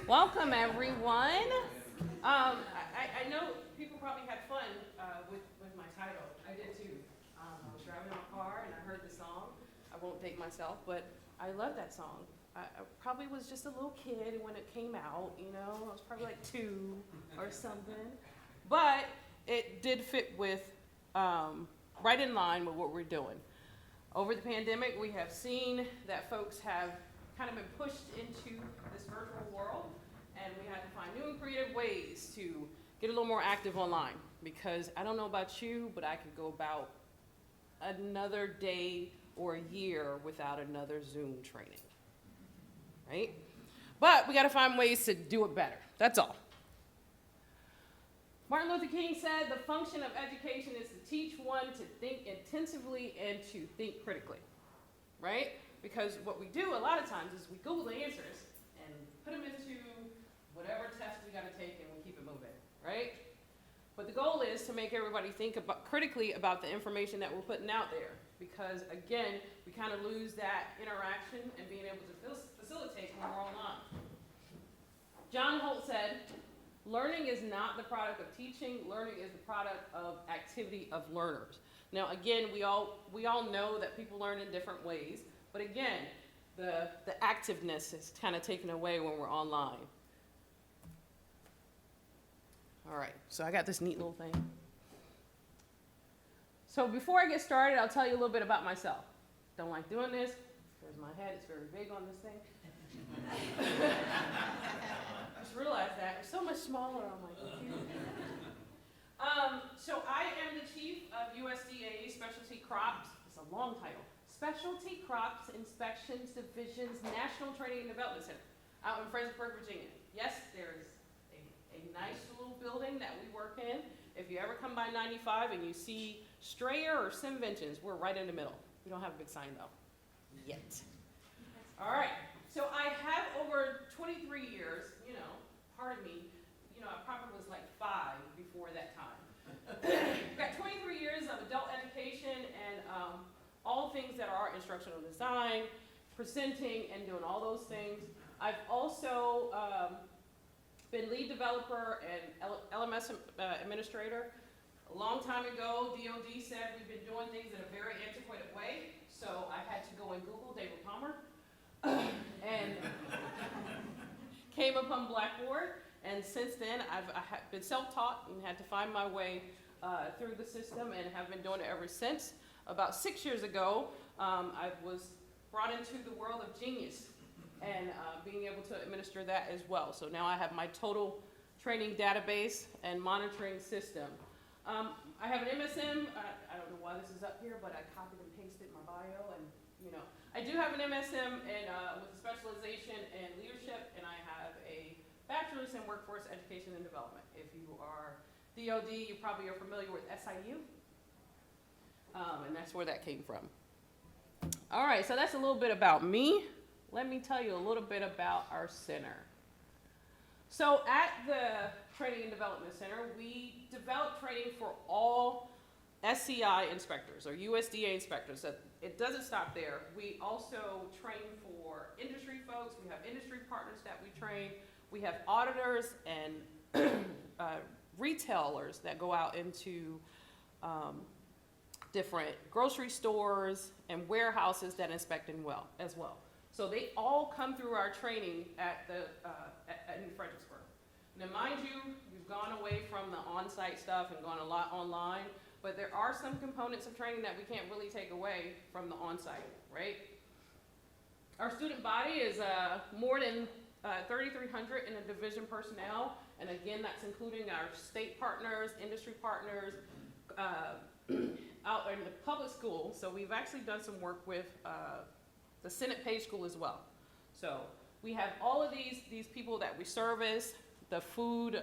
Welcome, everyone. I know people probably had fun with my title. I did too. I was driving in my car and I heard the song. I won't date myself, but I love that song. I probably was just a little kid when it came out, you know. I was probably like 2 or something. But it did fit with, right in line with what we're doing. Over the pandemic, we have seen that folks have kind of been pushed into this virtual world, and we had to find new and creative ways to get a little more active online. Because I don't know about you, but I could go about another day or a year without another Zoom training, right? But we got to find ways to do it better. That's all. Martin Luther King said, the function of education is to teach one to think intensively and to think critically, right? Because what we do a lot of times is we Google the answers and put them into whatever test we got to take and we keep it moving, right? But the goal is to make everybody think critically about the information that we're putting out there. Because again, we kind of lose that interaction and being able to facilitate when we're online. John Holt said, learning is not the product of teaching, learning is the product of activity of learners. Now again, we all know that people learn in different ways, but again, the activeness is kind of taken away when we're online. All right, so I got this neat little thing. So before I get started, I'll tell you a little bit about myself. Don't like doing this, because my head is very big on this thing. I just realized that. It's so much smaller on my computer. So I am the chief of USDA Specialty Crops. It's a long title. Specialty Crops Inspections Division's National Training and Development Center out in Fredericksburg, Virginia. Yes, there's a nice little building that we work in. If you ever come by 95 and you see Strayer or Simventions, we're right in the middle. We don't have a big sign though, yet. All right, so I have over 23 years, you know, pardon me, you know, I probably was like 5 before that time. Got 23 years of adult education and all things that are instructional design, presenting, and doing all those things. I've also been lead developer and LMS administrator. A long time ago, DOD said we've been doing things in a very antiquated way, so I had to go and Google David Palmer and came upon Blackboard, and since then I've been self-taught and had to find my way through the system and have been doing it ever since. About 6 years ago, I was brought into the world of Genius and being able to administer that as well. So now I have my total training database and monitoring system. I have an MSM, I don't know why this is up here, but I copied and pasted my bio, and you know. I do have an MSM with a specialization in leadership, and I have a bachelor's in workforce education and development. If you are DOD, you probably are familiar with SIU, and that's where that came from. All right, so that's a little bit about me. Let me tell you a little bit about our center. So at the Training and Development Center, we develop training for all SCI inspectors or USDA inspectors. So it doesn't stop there. We also train for industry folks. We have industry partners that we train. We have auditors and retailers that go out into different grocery stores and warehouses that inspect as well. So they all come through our training in Fredericksburg. Now mind you, we've gone away from the on-site stuff and gone a lot online, but there are some components of training that we can't really take away from the on-site, right? Our student body is more than 3,300 in the division personnel, and again, that's including our state partners, industry partners, out in the public school. So we've actually done some work with the Senate Page School as well. So we have all of these people that we service. The food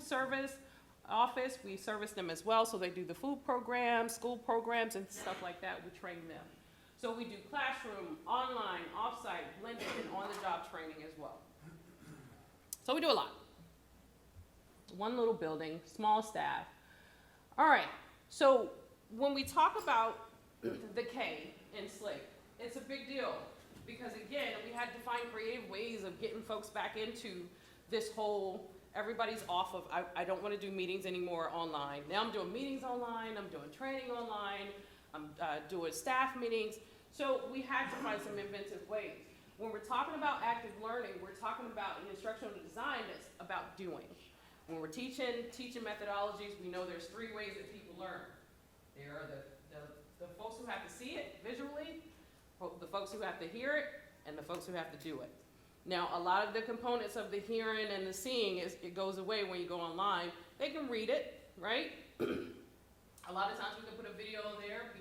service office, we service them as well. So they do the food programs, school programs, and stuff like that. We train them. So we do classroom, online, offsite, blended, and on-the-job training as well. So we do a lot. One little building, small staff. All right, so when we talk about the K in S.L.I.C.K, it's a big deal. Because again, we had to find creative ways of getting folks back into this whole, everybody's off of, I don't want to do meetings anymore online. Now I'm doing meetings online, I'm doing training online, I'm doing staff meetings. So we had to find some inventive ways. When we're talking about active learning, we're talking about an instructional design that's about doing. When we're teaching methodologies, we know there's 3 ways that people learn. There are the folks who have to see it visually, the folks who have to hear it, and the folks who have to do it. Now, a lot of the components of the hearing and the seeing, it goes away when you go online. They can read it, right? A lot of times we can put a video there,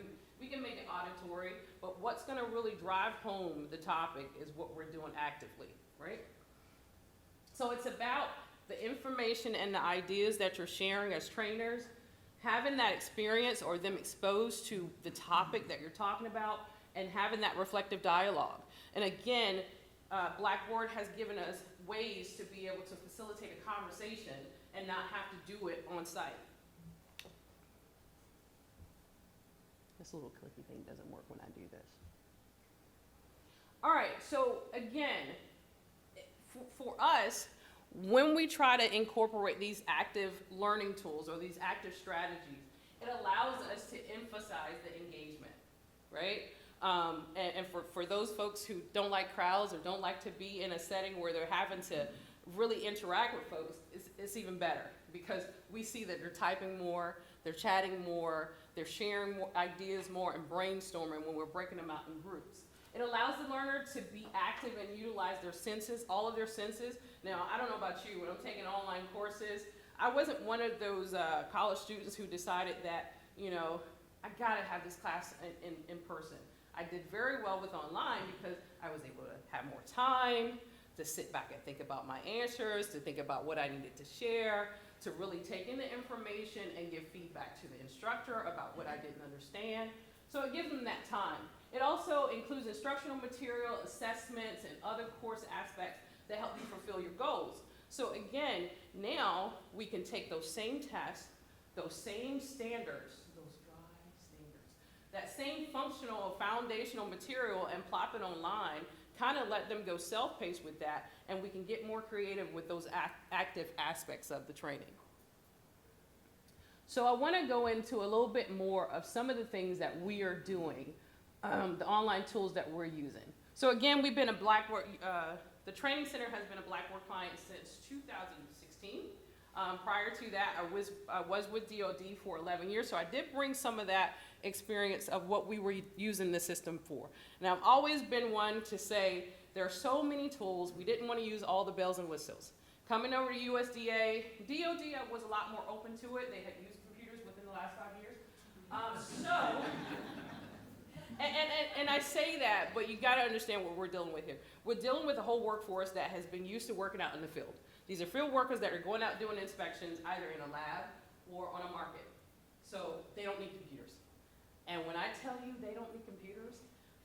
we can make it auditory, but what's gonna really drive home the topic is what we're doing actively, right? So it's about the information and the ideas that you're sharing as trainers, having that experience or them exposed to the topic that you're talking about, and having that reflective dialogue. And again, Blackboard has given us ways to be able to facilitate a conversation and not have to do it on site. This little clicky thing doesn't work when I do this. All right, so again, for us, when we try to incorporate these active learning tools or these active strategies, it allows us to emphasize the engagement, right? And for those folks who don't like crowds or don't like to be in a setting where they're having to really interact with folks, it's even better because we see that they're typing more, they're chatting more, they're sharing more ideas more and brainstorming when we're breaking them out in groups. It allows the learner to be active and utilize their senses, all of their senses. Now, I don't know about you, when I'm taking online courses, I wasn't one of those college students who decided that, you know, I gotta have this class in person. I did very well with online because I was able to have more time to sit back and think about my answers, to think about what I needed to share, to really take in the information and give feedback to the instructor about what I didn't understand. So it gives them that time. It also includes instructional material, assessments, and other course aspects that help you fulfill your goals. So again, now we can take those same tests, those same standards, that same functional foundational material and plop it online, kind of let them go self-paced with that, and we can get more creative with those active aspects of the training. So I want to go into a little bit more of some of the things that we are doing, the online tools that we're using. So again, we've been a Blackboard, the training center has been a Blackboard client since 2016. Prior to that, I was with DoD for 11 years, so I did bring some of that experience of what we were using the system for. And I've always been one to say there are so many tools, we didn't want to use all the bells and whistles. Coming over to USDA, DoD was a lot more open to it. They had used computers within the last 5 years. And I say that, but you got to understand what we're dealing with here. We're dealing with a whole workforce that has been used to working out in the field. These are field workers that are going out doing inspections either in a lab or on a market. So they don't need computers. And when I tell you they don't need computers,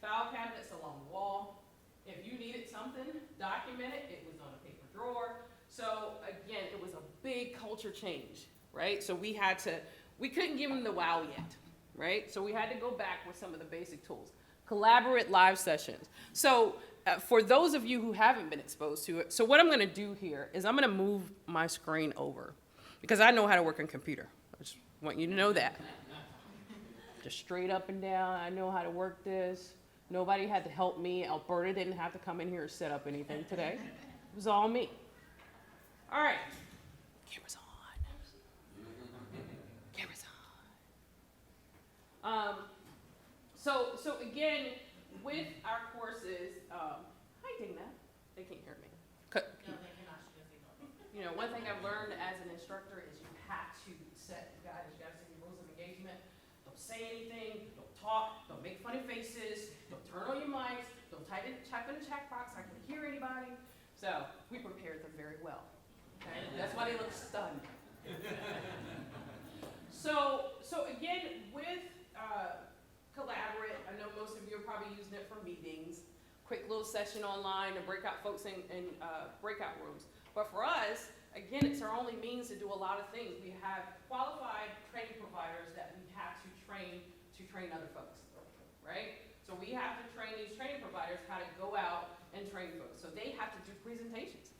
file cabinets along the wall. If you needed something, document it. It was on a paper drawer. So again, it was a big culture change, right? So we couldn't give them the wow yet, right? So we had to go back with some of the basic tools. Collaborate live sessions. So for those of you who haven't been exposed to it, so what I'm going to do here is I'm going to move my screen over because I know how to work on a computer. I just want you to know that. Just straight up and down. I know how to work this. Nobody had to help me. Alberta didn't have to come in here and set up anything today. It was all me. All right. Camera's on. Camera's on. So again, with our courses, hi Dana, they can't hear me. No, they cannot. She doesn't know. You know, one thing I've learned as an instructor is you have to set the guidance, you have to set your rules of engagement. Don't say anything, don't talk, don't make funny faces, don't turn on your mics, don't type in the chat box, I can hear anybody. So we prepared them very well. Okay? That's why they look stunned. So again, with Collaborate, I know most of you are probably using it for meetings, quick little session online to break out folks in breakout rooms. But for us, again, it's our only means to do a lot of things. We have qualified training providers that we have to train other folks, right? So we have to train these training providers how to go out and train folks. So they have to do presentations,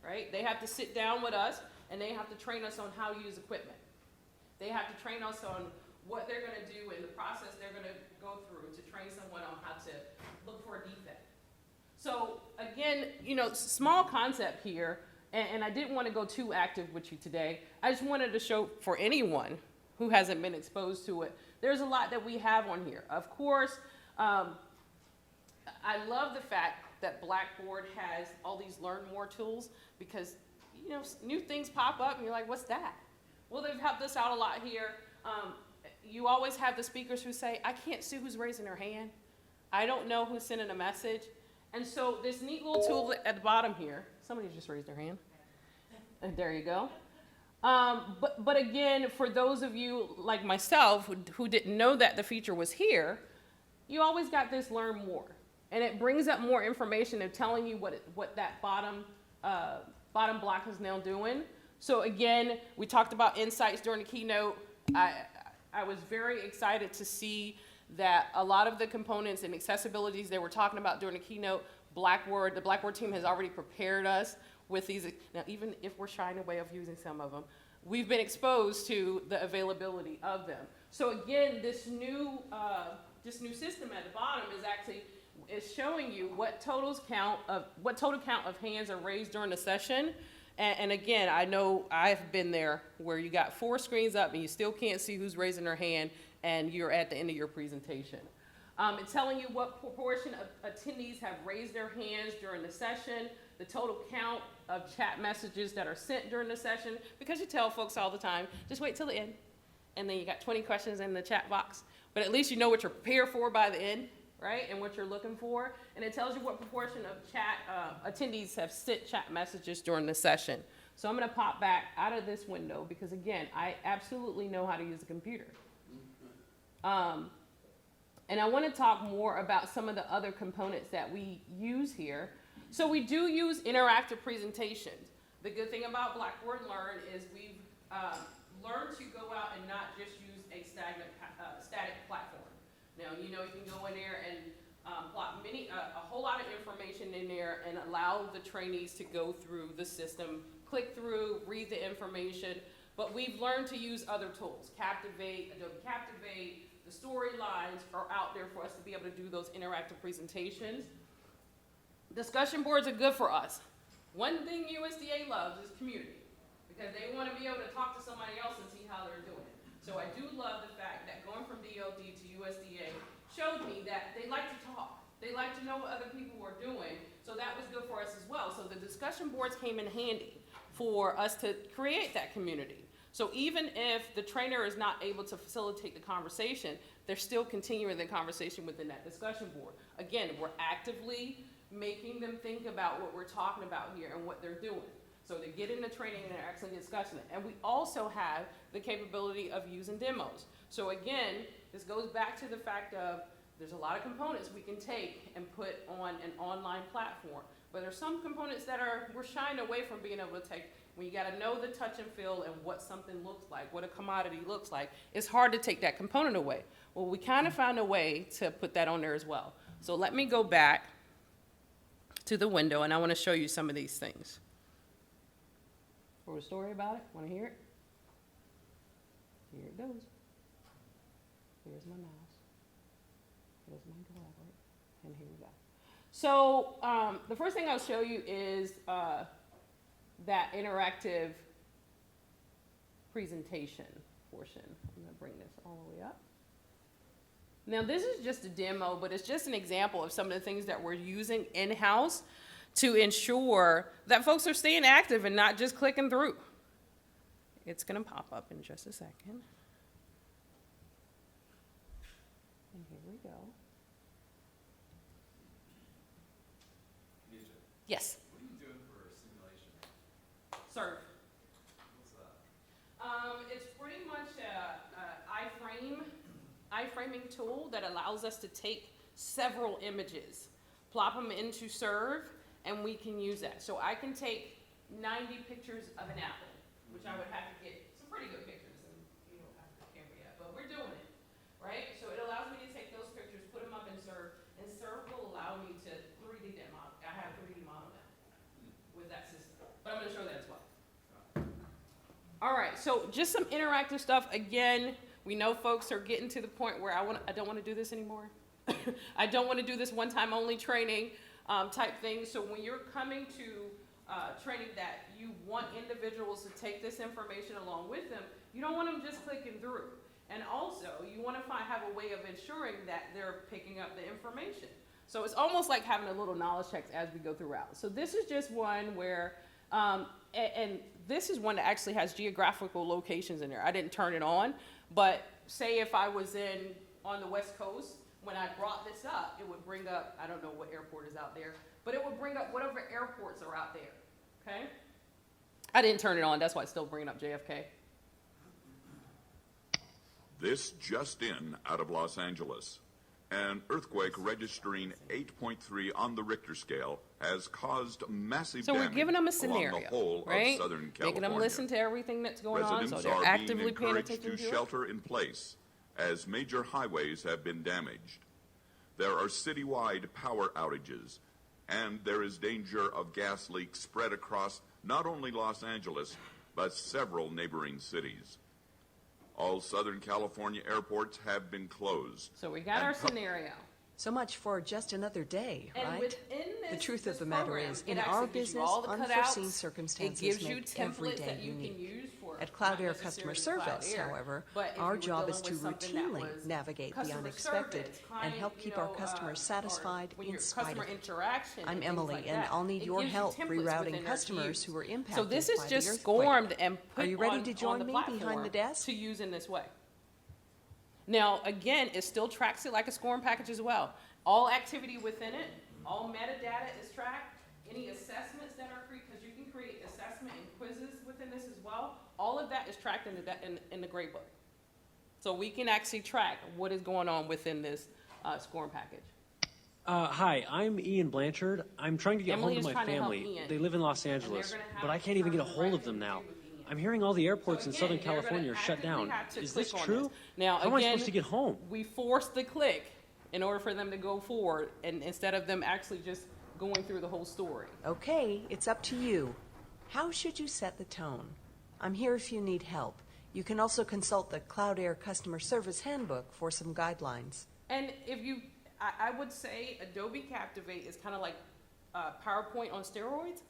right? They have to sit down with us and they have to train us on how to use equipment. They have to train us on what they're gonna do and the process they're gonna go through to train someone on how to look for a defect. So again, you know, small concept here, and I didn't want to go too active with you today. I just wanted to show for anyone who hasn't been exposed to it, there's a lot that we have on here. Of course, I love the fact that Blackboard has all these learn more tools because, you know, new things pop up and you're like, what's that? Well, they've helped us out a lot here. You always have the speakers who say, I can't see who's raising their hand. I don't know who's sending a message. And so this neat little tool at the bottom here, somebody just raised their hand. There you go. But again, for those of you like myself who didn't know that the feature was here, you always got this learn more. And it brings up more information of telling you what that bottom block is now doing. So again, we talked about insights during the keynote. I was very excited to see that a lot of the components and accessibilities they were talking about during the keynote, the Blackboard team has already prepared us with these. Now, even if we're shying away of using some of them, we've been exposed to the availability of them. So again, this new system at the bottom is showing you what total count of hands are raised during the session. And again, I know I've been there where you got 4 screens up and you still can't see who's raising their hand and you're at the end of your presentation. It's telling you what proportion of attendees have raised their hands during the session, the total count of chat messages that are sent during the session, because you tell folks all the time, just wait till the end, and then you got 20 questions in the chat box, but at least you know what you're prepared for by the end, right, and what you're looking for, and it tells you what proportion of chat attendees have sent chat messages during the session. So I'm gonna pop back out of this window, because again, I absolutely know how to use a computer. And I want to talk more about some of the other components that we use here. So we do use interactive presentations. The good thing about Blackboard Learn is we've learned to go out and not just use a static platform. Now, you know, you can go in there and plot a whole lot of information in there and allow the trainees to go through the system, click through, read the information. But we've learned to use other tools. Captivate, Adobe Captivate, the storylines are out there for us to be able to do those interactive presentations. Discussion boards are good for us. One thing USDA loves is community, because they want to be able to talk to somebody else and see how they're doing it. So I do love the fact that going from DOD to USDA showed me that they like to talk. They like to know what other people are doing, so that was good for us as well. So the discussion boards came in handy for us to create that community. So even if the trainer is not able to facilitate the conversation, they're still continuing the conversation within that discussion board. Again, we're actively making them think about what we're talking about here and what they're doing. So they get into training and they're actually discussing it. And we also have the capability of using demos. So again, this goes back to the fact of there's a lot of components we can take and put on an online platform. But there's some components that we're shying away from being able to take. When you gotta know the touch and feel and what something looks like, what a commodity looks like, it's hard to take that component away. Well, we kind of found a way to put that on there as well. So let me go back to the window and I wanna show you some of these things. Wrote a story about it, wanna hear it? Here it goes. Here's my mouse. Here's my collaborate, and here we go. So the first thing I'll show you is that interactive presentation portion. I'm gonna bring this all the way up. Now this is just a demo, but it's just an example of some of the things that we're using in-house to ensure that folks are staying active and not just clicking through. It's gonna pop up in just a second. And here we go. Yes. What are you doing for simulation? Serve. What's that? It's pretty much a iframing tool that allows us to take several images, plop them into Serve, and we can use that. So I can take 90 pictures of an apple, which I would have to get some pretty good pictures, and you don't have the camera yet, but we're doing it, right? So it allows me to take those pictures, put them up in Serve, All right, so just some interactive stuff. Again, we know folks are getting to the point where I don't want to do this anymore. I don't want to do this one-time only training type thing. So when you're coming to training that you want individuals to take this information along with them, you don't want them just clicking through. And also, you want to have a way of ensuring that they're picking up the information. So it's almost like having a little knowledge checks as we go throughout. So this is just one where, and this is one that actually has geographical locations in there. I didn't turn it on, but say if I was on the West Coast, when I brought this up, it would bring up, I don't know what airport is out there, but it would bring up whatever airports are out there, okay? I didn't turn it on, that's why it's still bringing up JFK. This just in out of Los Angeles. An earthquake registering 8.3 on the Richter scale has caused massive So damage we're giving them a along scenario, the whole right? of Southern California. Making them listen to everything that's going on, so Residents they're are actively being paying encouraged attention to to it. shelter in place as major highways have been damaged. There are citywide power outages, and there is danger of gas leaks spread across not only Los Angeles, but several neighboring cities. All Southern California airports have been closed. So we got our scenario. So much for just another day, And right? within this, The truth this of the matter program, is, it in actually our gives you business, all the unforeseen cutouts. circumstances It gives you make every templates day that you can unique. use for At Cloud not Air Customer necessarily Cloud Service, Air, however, but if our you were job dealing is to with something that routinely was navigate the customer unexpected service, and help keep our customers or satisfied when in your spite customer of it. interaction and I'm things Emily, like and that. I'll need It your gives you help templates within rerouting there to customers use. who were impacted So this is by the just earthquake. scormed and put Are you ready on, to on join the me platform behind the desk? to use in this way. Now, again, it still tracks it like a scoring package as well. All activity within it, all metadata is tracked. Any assessments that are created, because you can create assessment and quizzes within this as well. All of that is tracked in the grade book. So we can actually track what is going on within this scoring package. Hi, I'm Ian Blanchard. I'm trying to get Emily home is to my trying to help family. Ian. They live in Los they're Angeles, gonna have but I to can't even get a determine hold the of them right now. thing to do with Ian. I'm hearing all the airports So in Southern again, you're gonna California are shut actively down. have to Is this click on true? this. Now, How am I again, supposed to get home? We force the click in order for them to go forward, and instead of them actually just going through the whole story. Okay, it's up to you. How should you set the tone? I'm here if you need help. You can also consult the Cloud Air Customer Service Handbook for some guidelines. And if you, I would say Adobe Captivate is kind of like PowerPoint on steroids.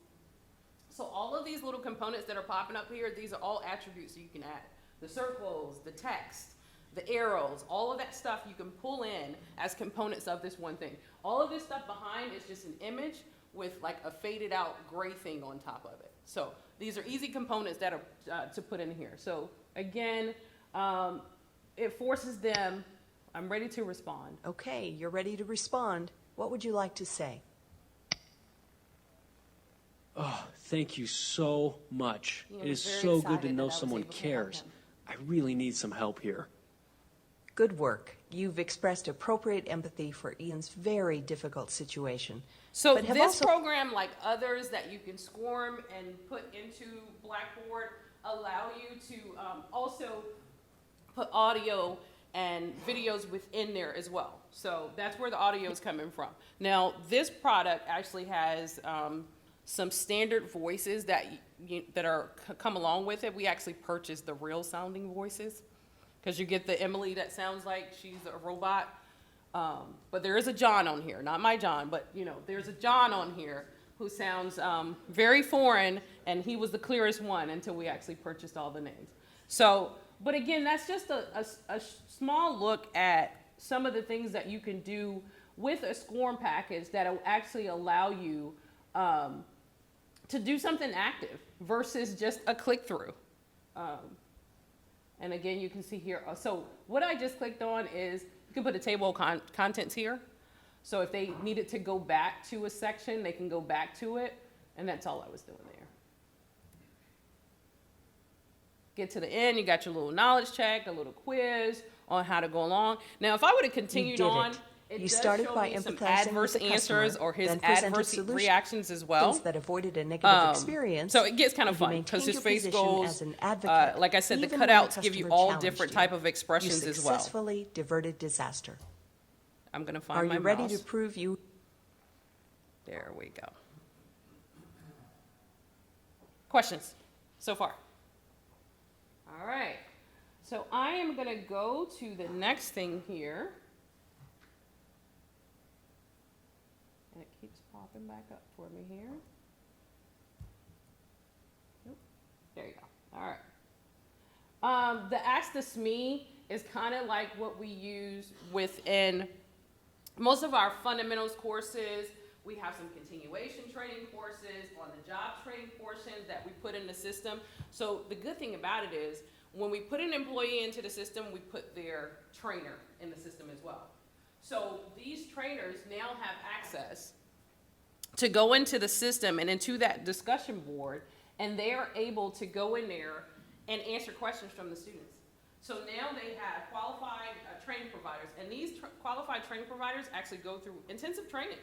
So all of these little components that are popping up here, these are all attributes you can add. The circles, the text, the arrows, all of that stuff you can pull in as components of this one thing. All of this stuff behind is just an image with like a faded out gray thing on top of it. So these are easy components that are to put in here. So again, it forces them, I'm ready to respond. Okay, you're ready to respond. What would you like to say? Oh, thank you so much. Ian It was is very so good excited to that know I was someone able to help cares. him. I really need some help here. Good work. You've expressed appropriate empathy for Ian's very difficult situation. So But have this also- program, like others that you can swarm and put into Blackboard, allow you to also put audio and videos within there as well. So that's where the audio is coming from. Now, this product actually has some standard voices that come along with it. We actually purchased the real sounding voices because you get the Emily that sounds like she's a robot. But there is a John on here, not my John, but there's a John on here who sounds very foreign, and he was the clearest one until we actually purchased all the names. So, but again, that's just a small look at some of the things that you can do with a SCORM package that will actually allow you to do something active versus just a click through. And again, you can see here, so what I just clicked on is, you can put a table of contents here. So if they needed to go back to a section, they can go back to it, and that's all I was doing there. Get to the end, you got your little knowledge check, a little quiz on how to go along. Now, if I would have continued did on, it. it You does started show by me some empathizing adverse with the answers customer, or his then presented adverse solutions reactions as well. that avoided a negative experience. So it gets kind of and you fun because maintained his your face position goes, as an advocate, like I said, the even when cutouts give you customer all challenged different you. type of expressions You as well. successfully diverted disaster. I'm gonna find Are my you ready mouse. to prove you? There we go. Questions so far? All right. So I am going to go to the next thing here. And it keeps popping back up for me here. Nope. There you go. All right. The Ask the SME is kind of like what we use within most of our fundamentals courses. We have some continuation training courses, on the job training portions that we put in the system. So the good thing about it is when we put an employee into the system, we put their trainer in the system as well. So these trainers now have access to go into the system and into that discussion board, and they are able to go in there and answer questions from the students. So now they have qualified training providers, and these qualified training providers actually go through intensive training.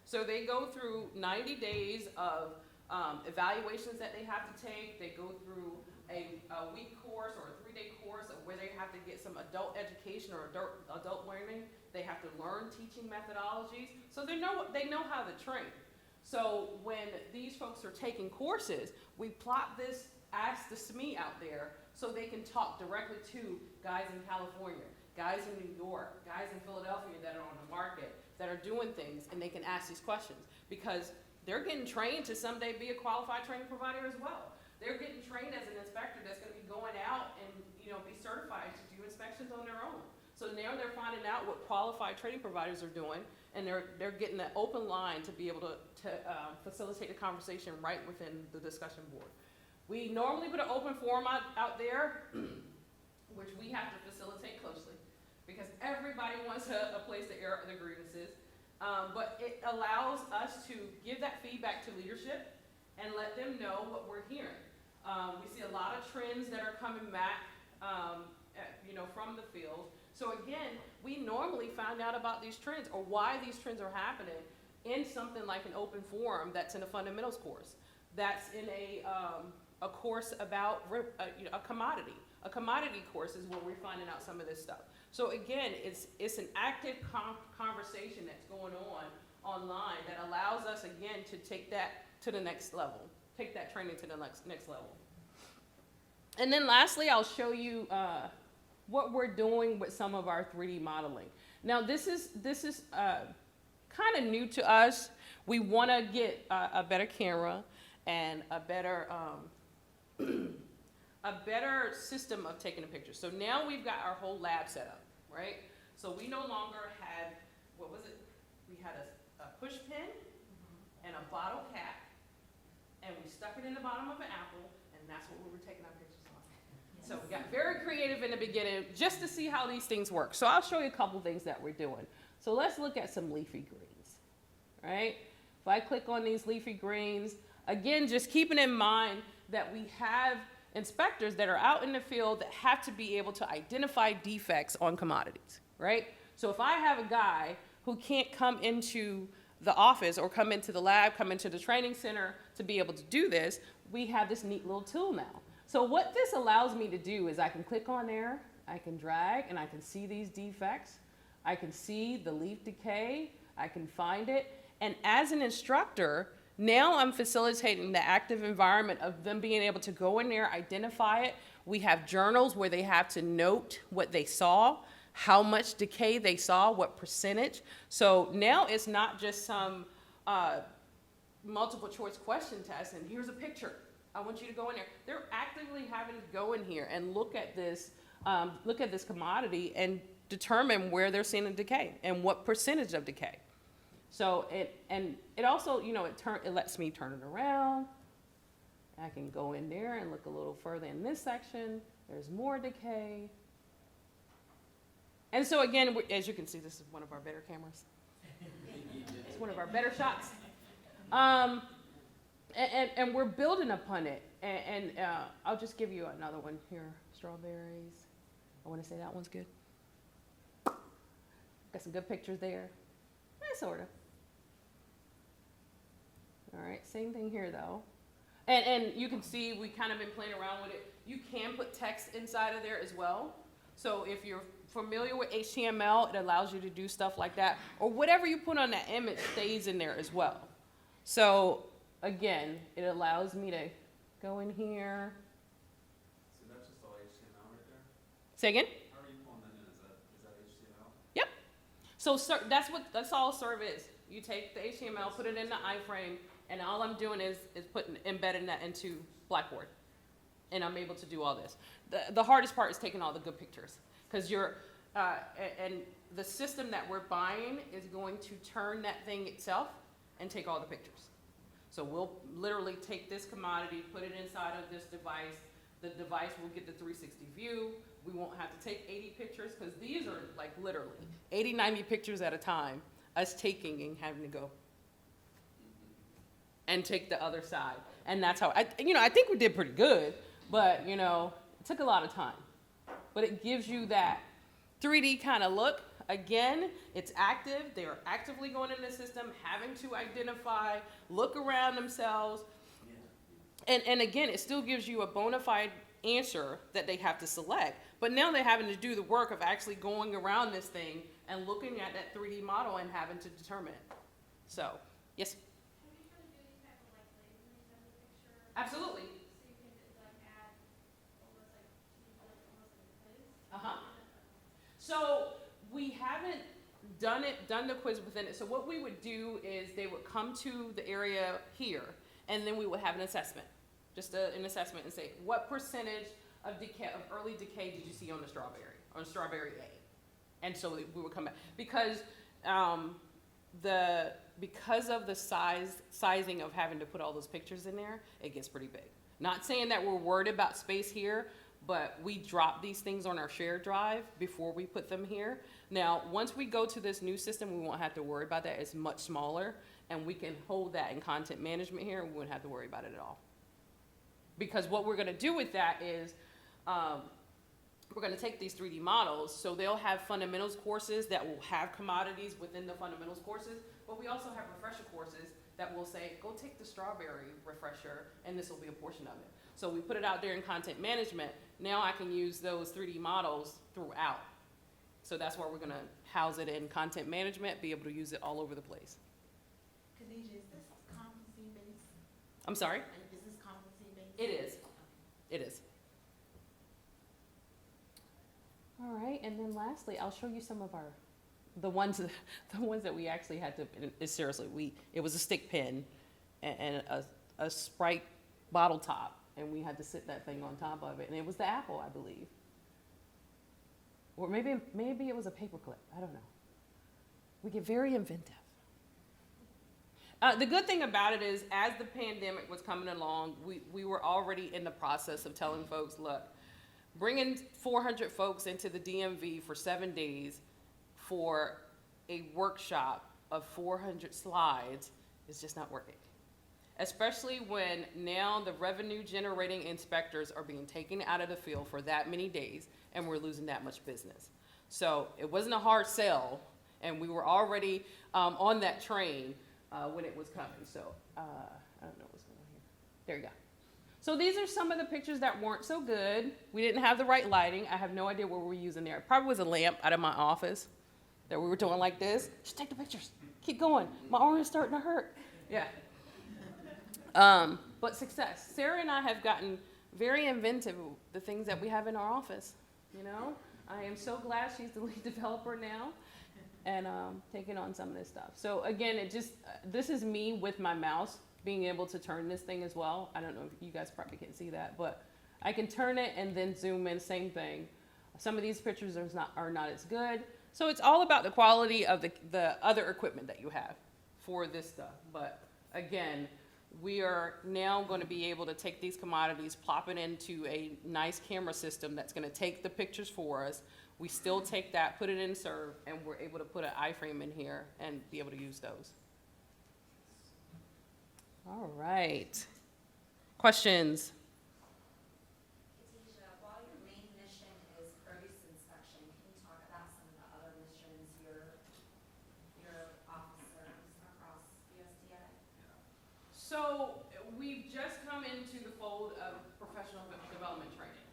So they go through 90 days of evaluations that they have to take. They go through a week course or a 3-day course of where they have to get some adult education or adult learning. They have to learn teaching methodologies. So they know how to train. So when these folks are taking courses, we plot this Ask the SME out there so they can talk directly to guys in California, guys in New York, guys in Philadelphia that are on the market, that are doing things, and they can ask these questions because they're getting trained to someday be a qualified training provider as well. They're getting trained as an inspector that's going to be going out and be certified to do inspections on their own. So now they're finding out what qualified training providers are doing, and they're getting that open line to be able to facilitate a conversation right within the discussion board. We normally put an open forum out there, which we have to facilitate closely, because everybody wants a place to air their grievances. But it allows us to give that feedback to leadership and let them know what we're hearing. We see a lot of trends that are coming back, from the field. So again, we normally find out about these trends or why these trends are happening in something like an open forum that's in a fundamentals course, that's in a course about a commodity. A commodity course is where we're finding out some of this stuff. So again, it's an active conversation that's going on online that allows us again to take that to the next level, take that training to the next level. And then lastly, I'll show you what we're doing with some of our 3D modeling. Now this is kind of new to us. We want to get a better camera and a better system of taking a picture. So now we've got our whole lab set up, right? So we no longer had, what was it? We had a push pin and a bottle cap, and we stuck it in the bottom of an apple, and that's what we were taking our pictures on. Yes. So we got very creative in the beginning just to see how these things work. So I'll show you a couple things that we're doing. So let's look at some leafy greens, right? If I click on these leafy greens, again, just keeping in mind that we have inspectors that are out in the field that have to be able to identify defects on commodities, right? So if I have a guy who can't come into the office or come into the lab, come into the training center to be able to do this, we have this neat little tool now. So what this allows me to do is I can click on there, I can drag, and I can see these defects. I can see the leaf decay, I can find it, and as an instructor, now I'm facilitating the active environment of them being able to go in there, identify it. We have journals where they have to note what they saw, how much decay they saw, what percentage. So now it's not just some multiple choice question test and here's a picture. I want you to go in there. They're actively having to go in here and look at this commodity and determine where they're seeing a decay and what percentage of decay. So it also, it lets me turn it around. I can go in there and look a little further in this section. There's more decay. And so again, as you can see, this is one of our better cameras. It's one of our better shots. And we're building upon it. And I'll just give you another one here. Strawberries. I want to say that one's good. Got some good pictures there. Sort of. All right, same thing here though. And you can see we kind of been playing around with it. You can put text inside of there as well. So if you're familiar with HTML, it allows you to do stuff like that. Or whatever you put on that image stays in there as well. So again, it allows me to go in here. So not just all HTML, Say again? How are you pulling that in? Is that HTML? Yep. So that's all serve is. You take the HTML, put it in the iframe, and all I'm doing is embedding that into Blackboard. And I'm able to do all this. The hardest part is taking all the good pictures. Because and the system that we're buying is going to turn that thing itself and take all the pictures. So we'll literally take this commodity, put it inside of this device. The device will get the 360 view. We won't have to take 80 pictures because these are like literally 80, 90 pictures at a time, us taking and having to go and take the other side. And that's how, I think we did pretty good, but, it took a lot of time. But it gives you that 3D kind of look. Again, it's active. They are actively going in the system, having to identify, look around themselves. And again, it still gives you a bona fide answer that they have to select. But now they're having to do the work of actually going around this thing and looking at that 3D model and having to determine it. So, yes? Have you tried to do any type of like labeling of the picture? Absolutely. So you can like add almost like a quiz? Uh-huh. So we haven't done the quiz within it. So what we would do is they would come to the area here, and then we would have an assessment, just an assessment, and say what percentage of decay, of early decay, did you see on strawberry A? And so we would come back because because of the sizing of having to put all those pictures in there, it gets pretty big. Not saying that we're worried about space here, but we drop these things on our shared drive before we put them here. Now, once we go to this new system, we won't have to worry about that. It's much smaller, and we can hold that in content management here, and we wouldn't have to worry about it at all. Because what we're gonna do with that is, we're gonna take these 3D models, so they'll have fundamentals courses that will have commodities within the fundamentals courses, but we also have refresher courses that will say, go take the strawberry refresher, and this will be a portion of it. So we put it out there in content management. Now I can use those 3D models throughout. So that's where we're gonna house it in content management, be able to use it all over the place. Khadija, is this competency based? I'm sorry? Is this competency based? It is. It is. All right, and then lastly, I'll show you some of the ones that we actually had to, seriously, it was a stick pin and a Sprite bottle top, and we had to sit that thing on top of it, and it was the apple, I believe. Or maybe it was a paperclip, I don't know. We get very inventive. The good thing about it is, as the pandemic was coming along, we were already in the process of telling folks, look, bringing 400 folks into the DMV for 7 days for a workshop of 400 slides is just not working. Especially when now the revenue generating inspectors are being taken out of the field for that many days and we're losing that much business. So it wasn't a hard sell, and we were already on that train when it was coming. So I don't know what's going on here. There you go. So these are some of the pictures that weren't so good. We didn't have the right lighting. I have no idea what we were using there. It probably was a lamp out of my office that we were doing like this. Just take the pictures. Keep going. My arm is starting to hurt. Yeah. But success. Sarah and I have gotten very inventive with the things that we have in our office. I am so glad she's the lead developer now and taking on some of this stuff. So again, this is me with my mouse being able to turn this thing as well. I don't know if you guys probably can't see that, but I can turn it and then zoom in, same thing. Some of these pictures are not as good. So it's all about the quality of the other equipment that you have for this stuff. But again, we are now going to be able to take these commodities, plop it into a nice camera system that's going to take the pictures for us. We still take that, put it in Serve, and we're able to put an iframe in here and be able to use those. All right. Questions? Khadija, while your main mission is produce inspection, can you talk about some of the other missions your officers across USDA? So we've just come into the fold of professional development training.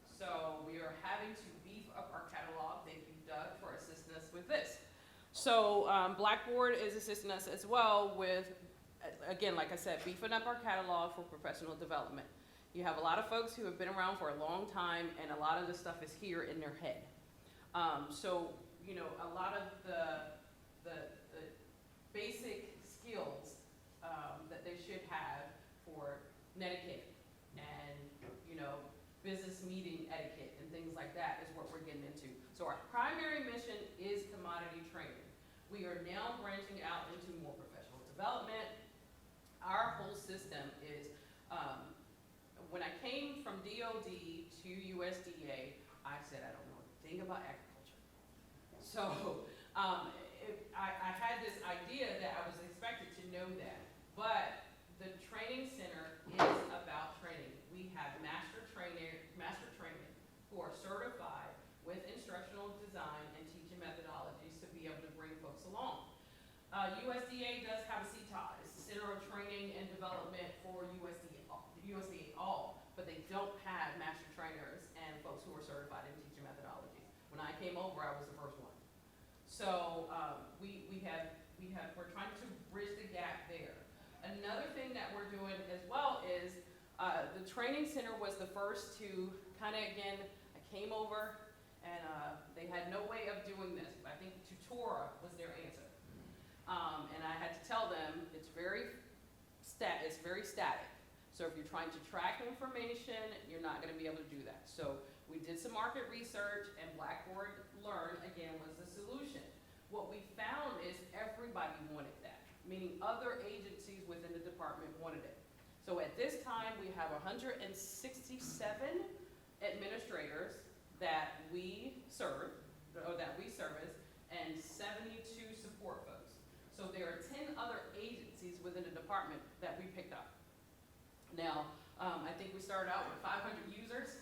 So we are having to beef up our catalog. Thank you, Doug, for assisting us with this. So Blackboard is assisting us as well with, again, like I said, beefing up our catalog for professional development. You have a lot of folks who have been around for a long time, and a lot of the stuff is here in their head. So, you know, a lot of the basic skills that they should have for netiquette and, you know, business meeting etiquette and things like that is what we're getting into. So our primary mission is commodity training. We are now branching out into more professional development. Our whole system is, when I came from DOD to USDA, I said I don't know a thing about agriculture. So I had this idea that I was expected to know that, but the training center is about training. We have master training who are certified with instructional design and teaching methodologies to be able to bring folks along. USDA does have a CTOD, it's the Center of Training and Development for USDA all, but they don't have master trainers and folks who are certified in teaching methodologies. When I came over, I was the first one. So we're trying to bridge the gap there. Another thing that we're doing as well is the training center was the first to kind of, again, I came over and they had no way of doing this. I think Tutora was their answer. And I had to tell them it's very static. So if you're trying to track information, you're not going to be able to do that. So we did some market research, and Blackboard Learn, again, was the solution. What we found is everybody wanted that, meaning other agencies within the department wanted it. So at this time, we have 167 administrators that we serve, or that we service, and 72 support folks. So there are 10 other agencies within the department that we picked up. Now, I think we started out with 500 users.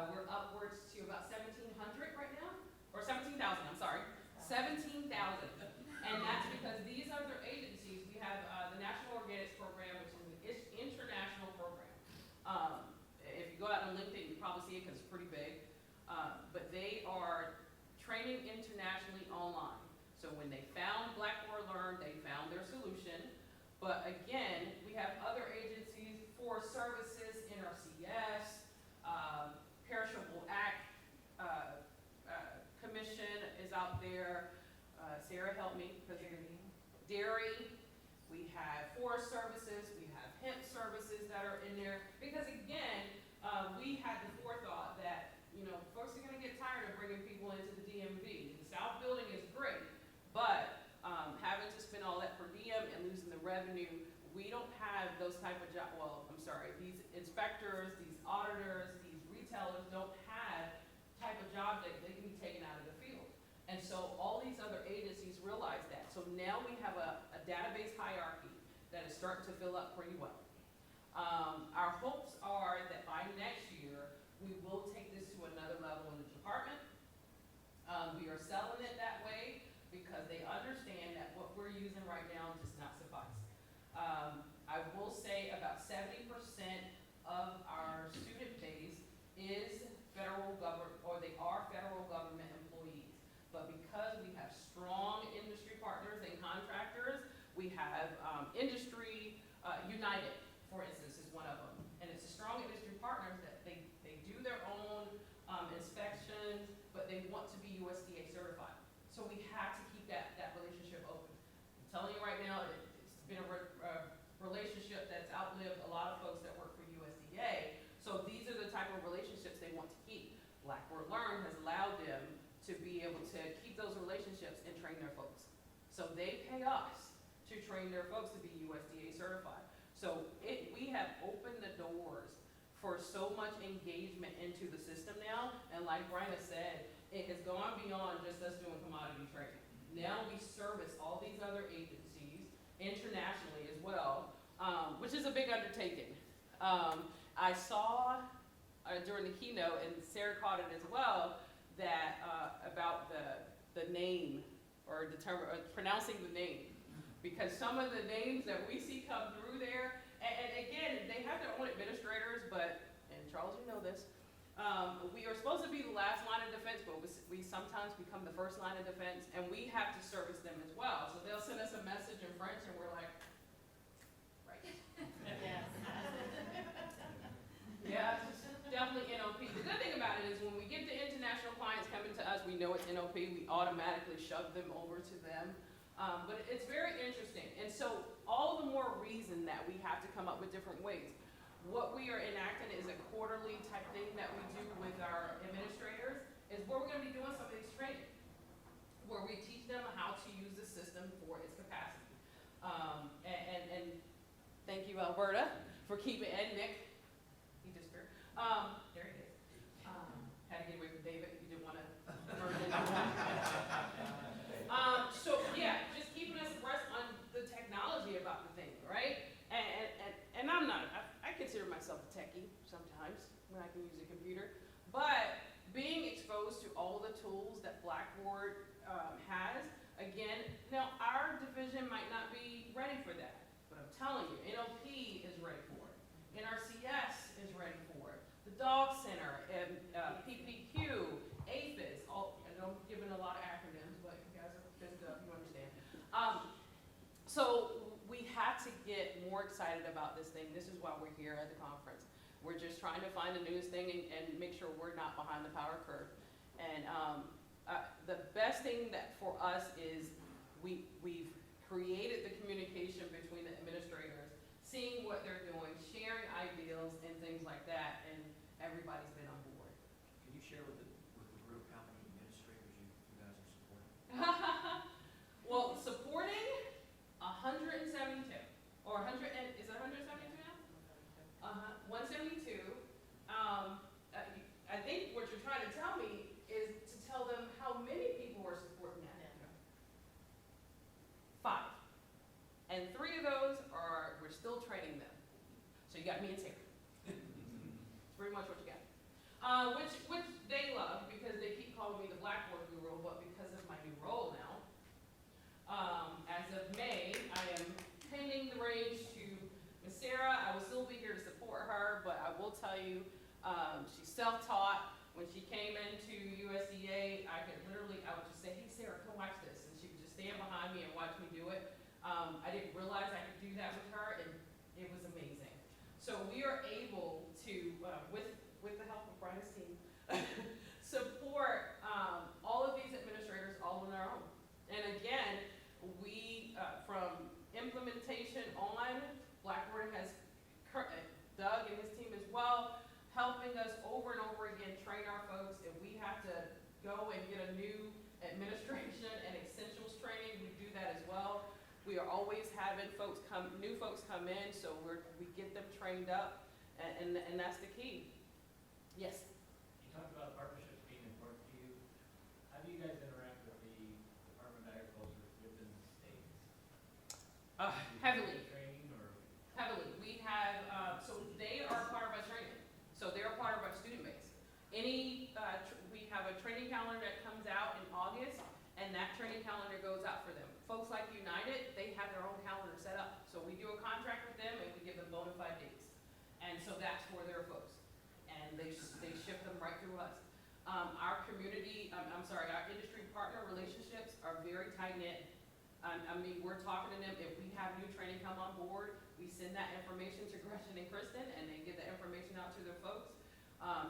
We're upwards to about 1,700 right now, or 17,000, I'm sorry, 17,000. And that's because these other agencies, we have the National Organics Program, which is an international program. If you go out on LinkedIn, you probably see it because it's pretty big. But they are training internationally online. So when they found Blackboard Learn, they found their solution. But again, we have other agencies for services, NRCS, Perishable Act Commission is out there. Sarah helped me. Dairy. We have forest services. We have hemp services that are in there. Because again, we had the forethought that, you know, folks are going to get tired of bringing people into the DMV. The South Building is great, but having to spend all that per diem and losing the revenue, we don't have those type of jobs. Well, I'm sorry, these inspectors, these auditors, these retailers don't have type of jobs that they can be taken out of the field. And so all these other agencies realize that. So now we have a database hierarchy that is starting to fill up pretty well. Our hopes are that by next year, we will take this to another level in the department. We are selling it that way because they understand that what we're using right now does not suffice. I will say about 70% of our student base is federal government, or they are federal government employees. But because we have strong industry partners and contractors, we have Industry United, for instance, is one of them. And it's a strong industry partners that they do their own inspections, but they want to be USDA certified. So we have to keep that relationship open. I'm telling you right now, it's been a relationship that's outlived a lot of folks that work for USDA. So these are the type of relationships they want to keep. Blackboard Learn has allowed them to be able to keep those relationships and train their folks. So they pay us to train their folks to be USDA certified. So we have opened the doors for so much engagement into the system now. And like Bryna said, it has gone beyond just us doing commodity training. Now we service all these other agencies internationally as well, which is a big undertaking. I saw during the keynote, and Sarah caught it as well, that about the name or pronouncing the name. Because some of the names that we see come through there, and again, they have their own administrators, but, and Charles, you know this, we are supposed to be the last line of defense, but we sometimes become the first line of defense, and we have to service them as well. So they'll send us a message in French, and we're like, right. Yes. NLP, we automatically shove them over to them. But it's very interesting. And so all the more reason that we have to come up with different ways. What we are enacting is a quarterly type thing that we do with our administrators, is where we're gonna be doing some of these training, where we teach them how to use the system for its capacity. And thank you, Alberta, for keeping, and Nick, he disappeared. There he is. Had to get away from David, you didn't wanna merge in. So yeah, just keeping us abreast on the technology about the thing, right? And I'm not, I consider myself a techie sometimes when I can use a computer, but being exposed to all the tools that Blackboard has, again, now our division might not be ready for that, but I'm telling you, NLP is ready for it. NRCS is ready for it. The Dog Center, PPQ, APHIS, all, I know I'm giving a lot of acronyms, but you guys are fizzed up, you understand. So we have to get more excited about this thing. This is why we're here at the conference. We're just trying to find the newest thing and make sure we're not behind the power curve. And the best thing that for us is we've created the communication between the administrators, seeing what they're doing, sharing ideals and things like that, and everybody's been on board. Can you share with the group how many administrators you guys are supporting? Well, supporting 172, or 100, is it 172 now? 172. I think what you're trying to tell me is to tell them how many people are supporting that. 5. And 3 of those we're still training them. So you got me and Sarah. It's pretty much what you got. Which they love because they keep calling me the Blackboard guru, but because of my new role now, as of May, I am handing the reins to Miss Sarah. I will still be here to support her, but I will tell you, she's self-taught. When she came into USDA, I would just say, hey Sarah, come watch this. And she would just stand behind me and watch me do it. I didn't realize I could do that with her, and it was amazing. So we are able to, with the help of Brian's team, support all of these administrators all on our own. And again, we, from implementation on, Blackboard has, Doug and his team as well, helping us over and over again train our folks. If we have to go and get a new administration and essentials training, we do that as well. We are always having new folks come in, so we get them trained up, and that's the key. Yes? You talked about partnerships being important to you. How do you guys interact with the Department of Agriculture within the states? Heavily. Training or? Heavily. We have, so they are part of our training. So they're part of our student base. We have a training calendar that comes out in August, and that training calendar goes out for them. Folks like United, they have their own calendar set up. So we do a contract with them, and we give them bona fide dates. And so that's for their folks. And they ship them right through us. Our community, our industry partner relationships are very tight-knit. I mean, we're talking to them. If we have new training come on board, we send that information to Gretchen and Kristen, and they get the information out to their folks.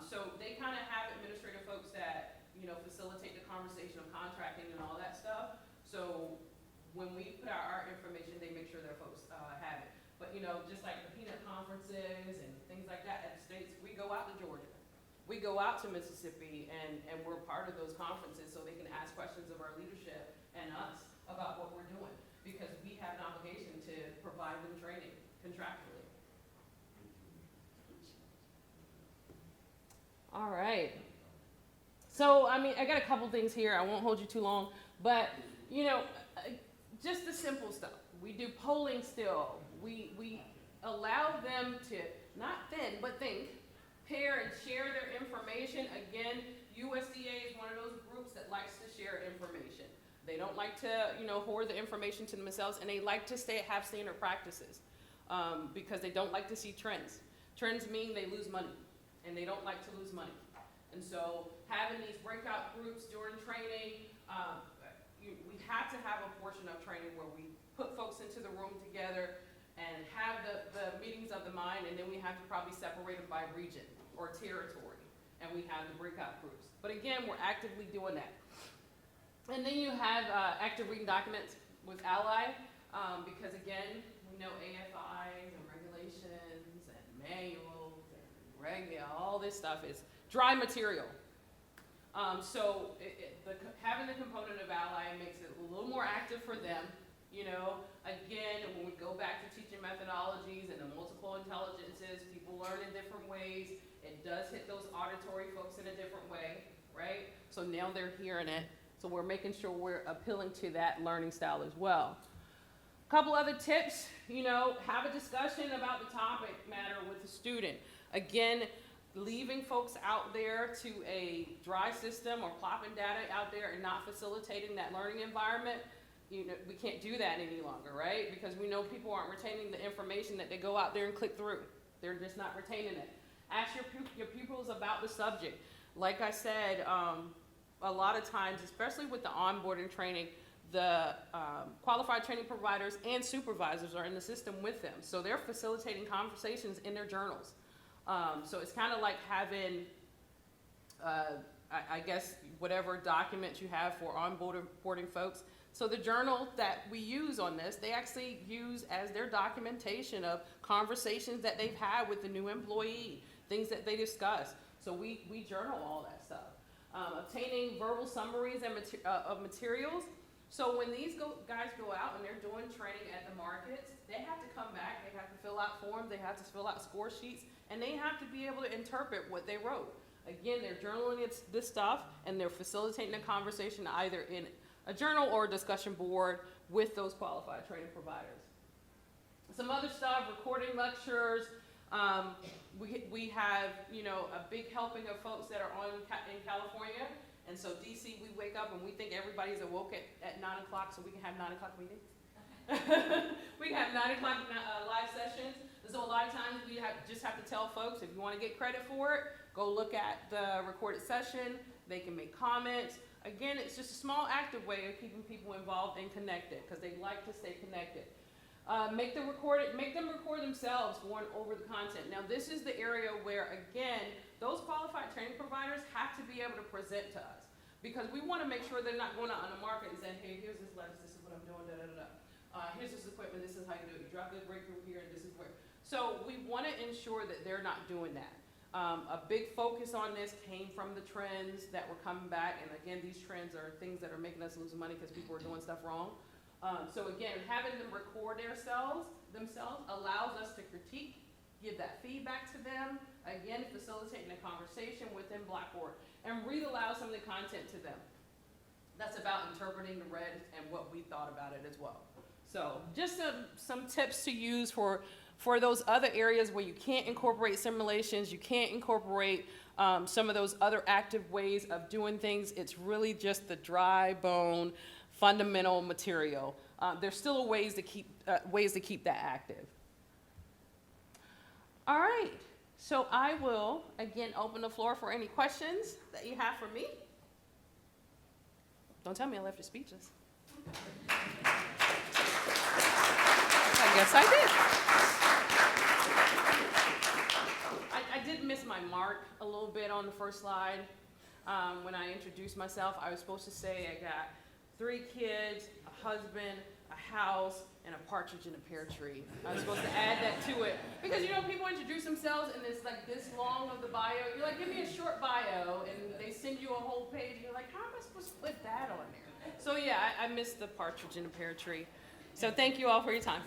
So they kind of have administrative folks that, facilitate the conversation of contracting and all that stuff. So when we put out our information, they make sure their folks have it. But, just like the peanut conferences and things like that at the states, we go out to Georgia. We go out to Mississippi, and we're part of those conferences so they can ask questions of our leadership and us about what we're doing, because we have an obligation to provide them training contractually. All right. So, I got a couple things here. I won't hold you too long, but, just the simple stuff. We do polling still. We allow them to not think, but think, pair and share their information. Again, USDA is one of those groups that likes to share information. They don't like to, hoard the information to themselves, and they like to have standard practices because they don't like to see trends. Trends mean they lose money, and they don't like to lose money. And so having these breakout groups during training, we have to have a portion of training where we put folks into the room together and have the meetings of the mind, and then we have to probably separate them by region or territory, and we have the breakout groups. But again, we're actively doing that. And then you have active reading documents with Ally, because again, we know AFIs and regulations and manuals and all this stuff is dry material. So having the component of Ally makes it a little more active for them. You know, again, when we go back to teaching methodologies and the multiple intelligences, people learn in different ways. It does hit those auditory folks in a different way, right? So now they're hearing it. So we're making sure we're appealing to that learning style as well. A couple other tips, you know, have a discussion about the topic matter with the student. Again, leaving folks out there to a dry system or plopping data out there and not facilitating that learning environment, you know, we can't do that any longer, right? Because we know people aren't retaining the information that they go out there and click through. They're just not retaining it. Ask your pupils about the subject. Like I said, a lot of times, especially with the onboarding training, the qualified training providers and supervisors are in the system with them. So they're facilitating conversations in their journals. So it's kind of like having, I guess, whatever documents you have for onboarding folks. So the journal that we use on this, they actually use as their documentation of conversations that they've had with the new employee, things that they discuss. So we journal all that stuff. Obtaining verbal summaries and of materials. So when these guys go out and they're doing training at the markets, they have to come back, they have to fill out forms, they have to fill out score sheets, and they have to be able to interpret what they wrote. Again, they're journaling this stuff, and they're facilitating a conversation either in a journal or a discussion board with those qualified training providers. Some other stuff, recording lectures. We have, you know, a big helping of folks that are in California. And so DC, we wake up and we think everybody's awoke at 9 o'clock so we can have 9 o'clock meetings. We can have 9 o'clock live sessions. And so a lot of times we just have to tell folks, if you want to get credit for it, go look at the recorded session. They can make comments. Again, it's just a small active way of keeping people involved and connected because they like to stay connected. Make them record themselves going over the content. Now this is the area where, again, those qualified training providers have to be able to present to us because we want to make sure they're not going out on the market and saying, hey, here's this lens, this is what I'm doing, here's this equipment, this is how you do it. You drop this breakthrough here and this is where. So we want to ensure that they're not doing that. A big focus on this came from the trends that were coming back, and again, these trends are things that are making us lose money because people are doing stuff wrong. So again, having them record themselves allows us to critique, give that feedback to them, again, facilitating a conversation within Blackboard, and read aloud some of the content to them. That's about interpreting the read and what we thought about it as well. So just some tips to use for those other areas where you can't incorporate simulations, you can't incorporate some of those other active ways of doing things. It's really just the dry bone, fundamental material. There's still ways to keep that active. All right, so I will again open the floor for any questions that you have for me. Don't tell me I left you speechless. I guess I did. I did miss my mark a little bit on the first slide. When I introduced myself, I was supposed to say I got 3 kids, a husband, a house, and a partridge in a pear tree. I was supposed to add that to it. Because, you know, people introduce themselves and it's like this long of the bio. You're like, give me a short bio, and they send you a whole page. And you're like, how am I supposed to put that on there? So, yeah, I missed the partridge in a pear tree. So thank you all for your time.